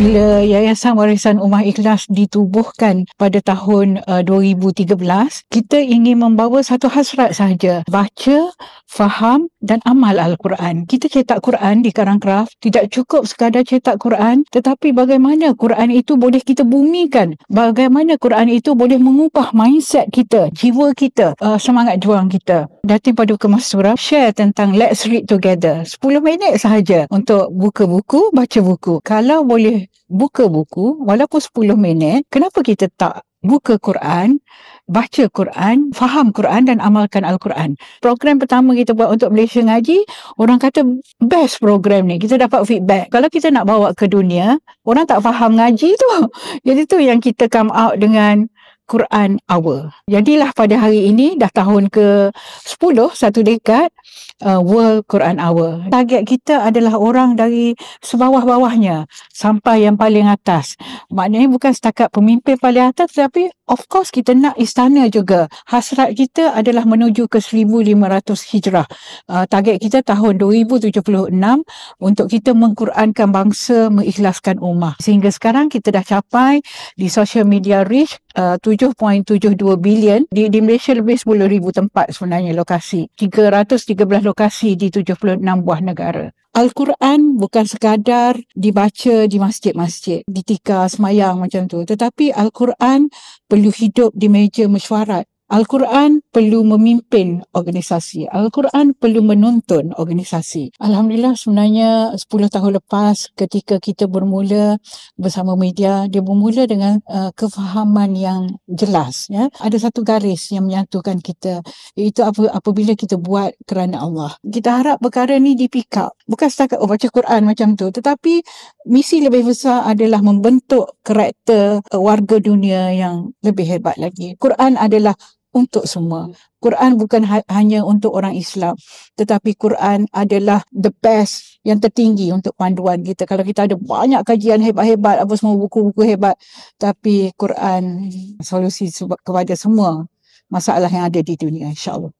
Bila Yayasan Warisan Ummah Ikhlas ditubuhkan pada tahun 2013, kita ingin membawa satu hasrat sahaja, baca, faham dan amal Al-Quran. Kita cetak Quran di Karangkraf, tidak cukup sekadar cetak Quran, tetapi bagaimana Quran itu boleh kita bumikan, bagaimana Quran itu boleh mengubah mindset kita, jiwa kita, semangat juang kita. Datin Paduka Mastura share tentang let's read together, 10 minit sahaja untuk buka buku, baca buku. Kalau boleh buka buku walaupun 10 minit, kenapa kita tak buka Quran, baca Quran, faham Quran dan amalkan Al-Quran. Program pertama kita buat untuk Malaysia Ngaji, orang kata best program ni, kita dapat feedback. Kalau kita nak bawa ke dunia, orang tak faham ngaji tu. Jadi tu yang kita come out dengan Quran Hour. Jadilah pada hari ini dah tahun ke-10, satu dekad, World Quran Hour. Target kita adalah orang dari sebawah-bawahnya sampai yang paling atas. Maknanya bukan setakat pemimpin paling atas, tetapi of course kita nak istana juga. Hasrat kita adalah menuju ke 1500 Hijrah. Target kita tahun 2076 untuk kita mengqurankan bangsa, mengikhlaskan ummah. Sehingga sekarang kita dah capai di social media reach 7.72 bilion. Di Malaysia lebih 10,000 tempat sebenarnya lokasi. 313 lokasi di 76 buah negara. Al-Quran bukan sekadar dibaca di masjid-masjid, di tikar semayang macam tu. Tetapi Al-Quran perlu hidup di meja mesyuarat. Al-Quran perlu memimpin organisasi. Al-Quran perlu menuntun organisasi. Alhamdulillah sebenarnya 10 tahun lepas ketika kita bermula bersama media, dia bermula dengan kefahaman yang jelas. Ya. Ada satu garis yang menyatukan kita, iaitu apabila kita buat kerana Allah. Kita harap perkara ni di pick up. Bukan setakat baca Quran macam tu, tetapi misi lebih besar adalah membentuk karakter warga dunia yang lebih hebat lagi. Quran adalah untuk semua. Quran bukan hanya untuk orang Islam, tetapi Quran adalah the best, yang tertinggi untuk panduan kita. Kalau kita ada banyak kajian hebat-hebat, apa semua buku-buku hebat, tapi Quran solusi kepada semua masalah yang ada di dunia, insya-Allah.